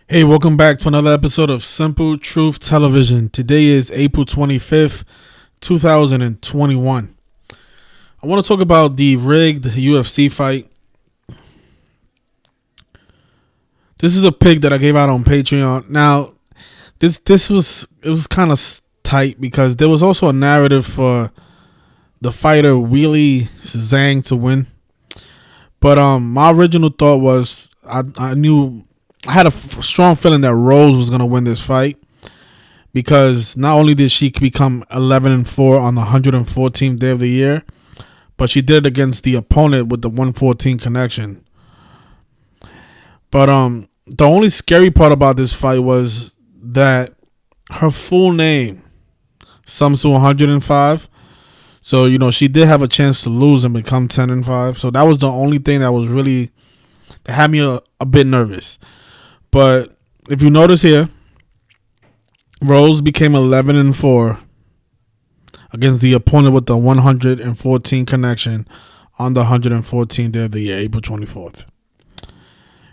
Hey, welcome back to another episode of Simple Truth Television. Today is April 25th, 2021. I want to talk about the rigged UFC fight. This is a pick that I gave out on Patreon. Now, this was kind of tight because there was also a narrative for the fighter Weili Zhang to win. But my original thought was I had a strong feeling that Rose was going to win this fight because not only did she become 11-4 on the 114th day of the year, but she did it against the opponent with the 114 connection. But the only scary part about this fight was that her full name sums to 105. So, she did have a chance to lose and become 10-5. So that was the only thing that had me a bit nervous. But if you notice here, Rose became 11-4 against the opponent with the 114 connection on the 114th day of the year, April 24th.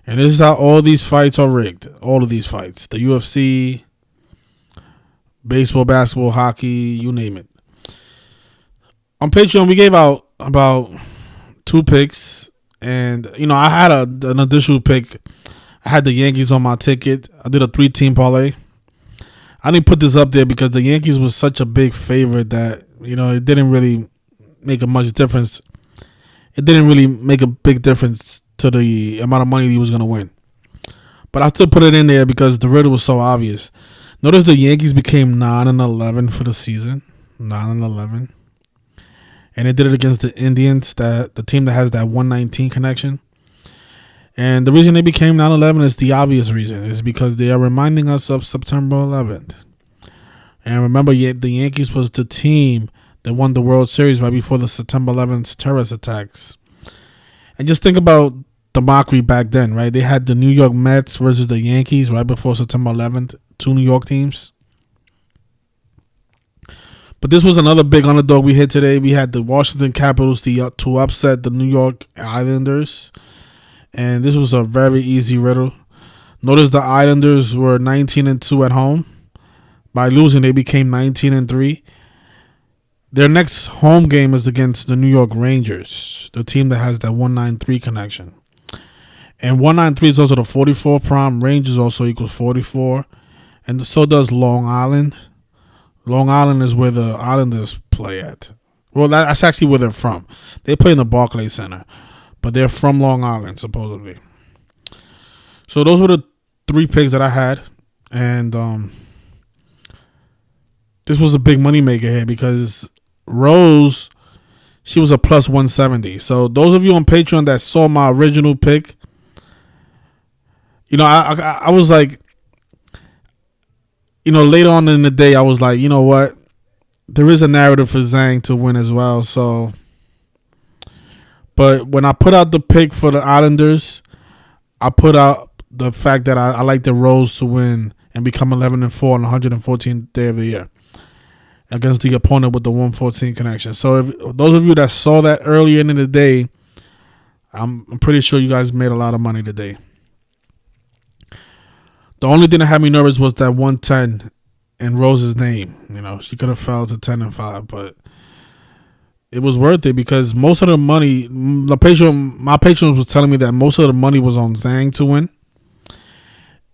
And this is how all these fights are rigged. All of these fights. The UFC, baseball, basketball, hockey, you name it. On Patreon, we gave out about 2 picks. And, I had an additional pick. I had the Yankees on my ticket. I did a 3-team parlay. I didn't put this up there because the Yankees was such a big favorite that, it didn't really make a much difference. It didn't really make a big difference to the amount of money he was going to win. But I still put it in there because the riddle was so obvious. Notice the Yankees became 9-11 for the season. 9-11. And they did it against the Indians, the team that has that 119 connection. And the reason they became 9/11 is the obvious reason. Is because they are reminding us of September 11th. And remember, the Yankees was the team that won the World Series right before the September 11th terrorist attacks. And just think about the mockery back then, right? They had the New York Mets versus the Yankees right before September 11th. 2 New York teams. But this was another big underdog we hit today. We had the Washington Capitals to upset the New York Islanders. And this was a very easy riddle. Notice the Islanders were 19-2 at home. By losing, they became 19-3. Their next home game is against the New York Rangers, the team that has that 193 connection. And 193 is also the 44 prime. Rangers also equals 44. And so does Long Island. Long Island is where the Islanders play at. Well, that's actually where they're from. They play in the Barclays Center. But they're from Long Island, supposedly. So those were the 3 picks that I had. And this was a big moneymaker here because Rose, she was a plus 170. So those of you on Patreon that saw my original pick, I was like, later on in the day, I was like, you know what? There is a narrative for Zhang to win as well. So... But when I put out the pick for the Islanders, I put out the fact that I like the Rose to win and become 11-4 on the 114th day of the year against the opponent with the 114 connection. So if those of you that saw that earlier in the day, I'm pretty sure you guys made a lot of money today. The only thing that had me nervous was that 110 in Rose's name. She could have fell to 10-5, but it was worth it because most of the money, my Patreon was telling me that most of the money was on Zhang to win.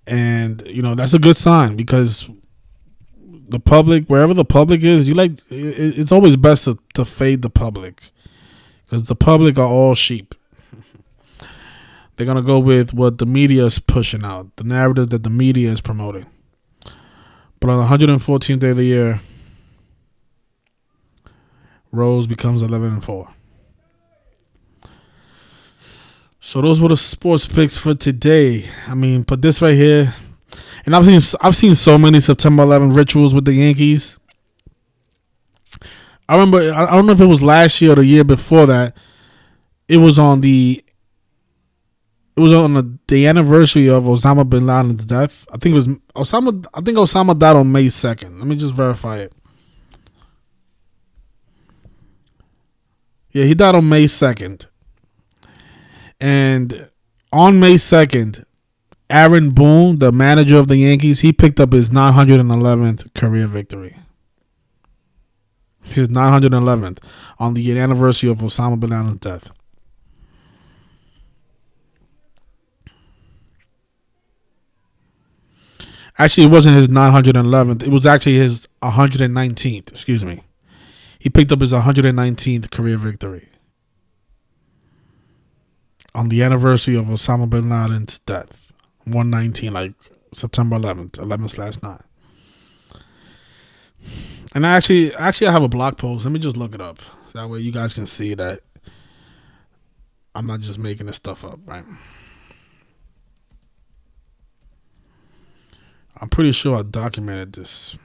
And, that's a good sign because the public, wherever the public is, it's always best to fade the public because the public are all sheep. They're going to go with what the media is pushing out, the narrative that the media is promoting. But on the 114th day of the year, Rose becomes 11-4. So those were the sports picks for today. I mean, put this right here, and I've seen so many September 11 rituals with the Yankees. I remember, I don't know if it was last year or the year before that. It was on the anniversary of Osama bin Laden's death. I think Osama died on May 2nd. Let me just verify it. Yeah, he died on May 2nd. And on May 2nd, Aaron Boone, the manager of the Yankees, he picked up his 911th career victory. His 911th on the anniversary of Osama bin Laden's death. Actually, it wasn't his 911th. It was actually his 119th. Excuse me. He picked up his 119th career victory on the anniversary of Osama bin Laden's death. 119, like September 11th/9. And I have a blog post. Let me just look it up. That way you guys can see that I'm not just making this stuff up, right? I'm pretty sure I documented this.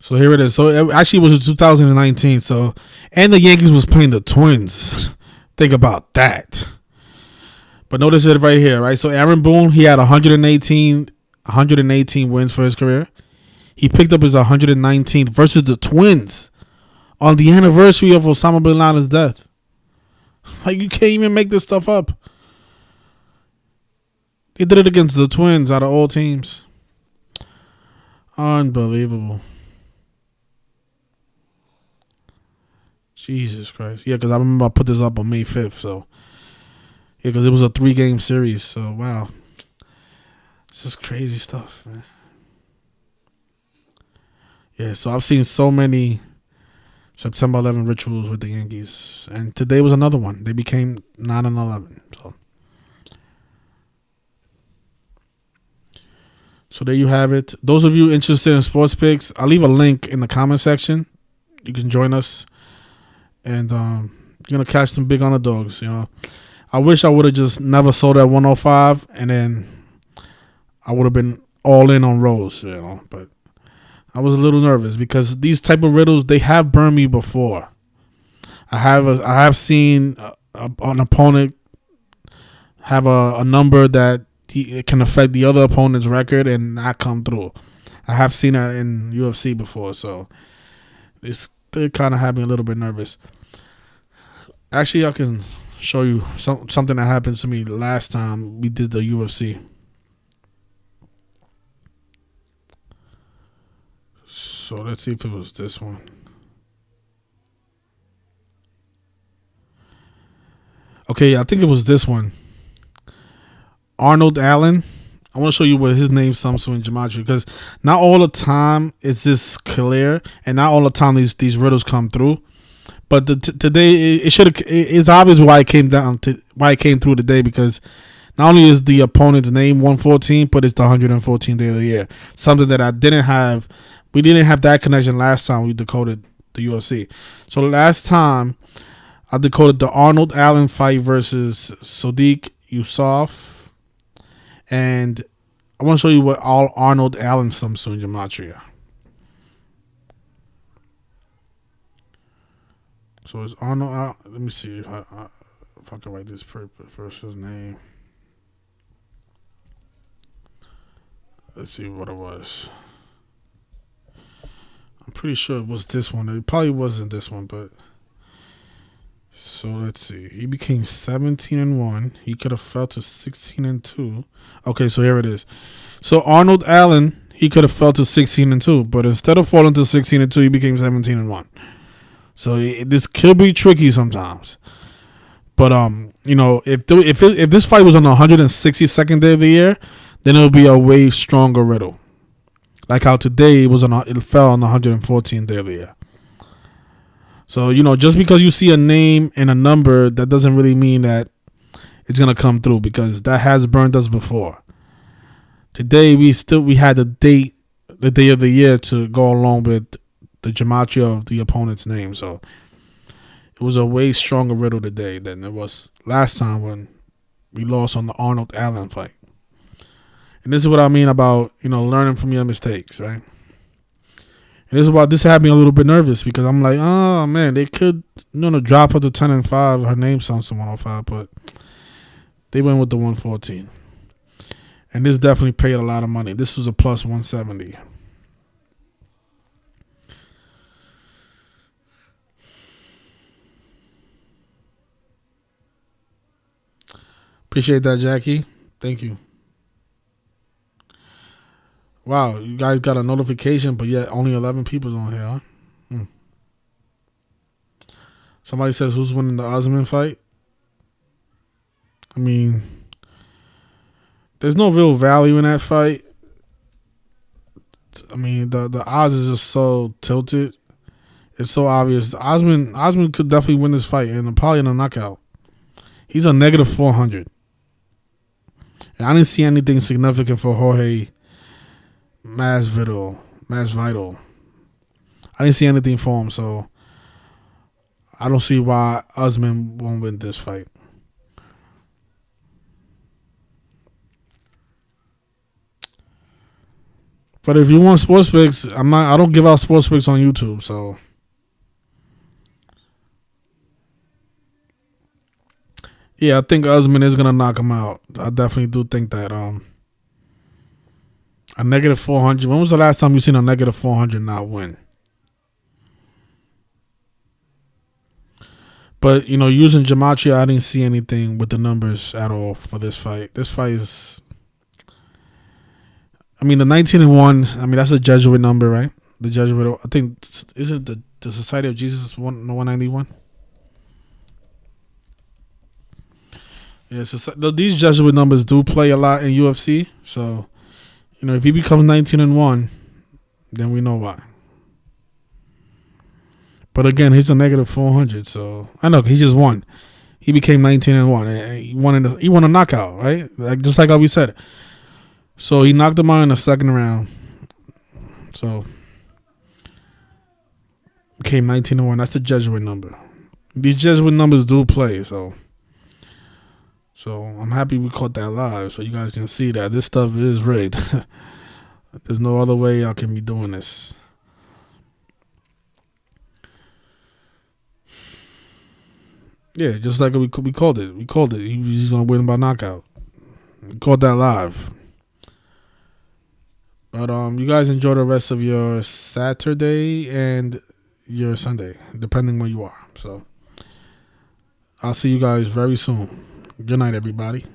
So here it is. So it actually was in 2019. So, and the Yankees was playing the Twins. Think about that. But notice it right here, right? So Aaron Boone, he had 118 wins for his career. He picked up his 119th versus the Twins on the anniversary of Osama bin Laden's death. Like, you can't even make this stuff up. They did it against the Twins out of all teams. Unbelievable. Jesus Christ. Yeah, because I remember I put this up on May 5th. So, yeah, because it was a 3-game series. So, wow. It's just crazy stuff, man. Yeah, so I've seen so many September 11 rituals with the Yankees. And today was another one. They became 9-11. So there you have it. Those of you interested in sports picks, I'll leave a link in the comment section. You can join us. And you're going to catch some big underdogs, you know. I wish I would have just never sold at 105, and then I would have been all in on Rose, you know. But I was a little nervous because these type of riddles, they have burned me before. I have seen an opponent have a number that it can affect the other opponent's record and not come through. I have seen that in UFC before, so they kind of had me a little bit nervous. Actually, I can show you something that happened to me last time we did the UFC. So let's see if it was this one. Okay, I think it was this one. Arnold Allen. I want to show you what his name sums to in gematria, because not all the time is this clear, and not all the time these riddles come through. But today it's obvious why it came through today, because not only is the opponent's name 114, but it's the 114th day of the year. Something that I didn't have. We didn't have that connection last time we decoded the UFC. So last time I decoded the Arnold Allen fight versus Sodiq Yusuff, and I want to show you what all Arnold Allen sums to in gematria. So it's Arnold. Let me see if I can write this person's name. Let's see what it was. I'm pretty sure it was this one. It probably wasn't this one, but so let's see. He became 17-1. He could have fell to 16-2. Okay, so here it is. So Arnold Allen, he could have fell to 16-2, but instead of falling to 16-2, he became 17-1. So this could be tricky sometimes. But you know, if this fight was on the 162nd day of the year, then it would be a way stronger riddle. Like how today it fell on the 114th day of the year. So, you know, just because you see a name and a number, that doesn't really mean that it's gonna come through, because that has burned us before. Today we had the day of the year to go along with the gematria of the opponent's name. So it was a way stronger riddle today than it was last time when we lost on the Arnold Allen fight. And this is what I mean about, you know, learning from your mistakes, right? And this had me a little bit nervous, because I'm like, oh man, they could, you know, drop her to 10-5. Her name sounds to 105, but they went with the 114. And this definitely paid a lot of money. This was a plus 170. Appreciate that, Jackie. Thank you. Wow, you guys got a notification, but yet only 11 people's on here, huh? Somebody says, who's winning the Osman fight? I mean, there's no real value in that fight. I mean, the odds is just so tilted. It's so obvious. Osman could definitely win this fight, and probably in a knockout. He's a negative 400. And I didn't see anything significant for Jorge Masvidal. I didn't see anything for him, so I don't see why Usman won't win this fight. But if you want sports picks, I don't give out sports picks on YouTube, so yeah, I think Usman is gonna knock him out. I definitely do think that. A negative 400. When was the last time you seen a negative 400 not win? But, using Gematria, I didn't see anything with the numbers at all for this fight. This fight is... I mean, the 19-1, that's a Jesuit number, right? The Jesuit... I think... Isn't the Society of Jesus 191? Yeah, so these Jesuit numbers do play a lot in UFC. So, if he becomes 19-1, then we know why. But again, he's a negative 400, so I know he just won. He became 19-1, and he won a knockout, right? Just like how we said. So he knocked him out in the second round. So became 19-1. That's the Jesuit number. These Jesuit numbers do play, so I'm happy we caught that live, so you guys can see that this stuff is rigged. There's no other way I can be doing this. Yeah, just like we called it. We called it. He's going to win by knockout. We called that live. But you guys enjoy the rest of your Saturday and your Sunday, depending where you are. So I'll see you guys very soon. Good night, everybody.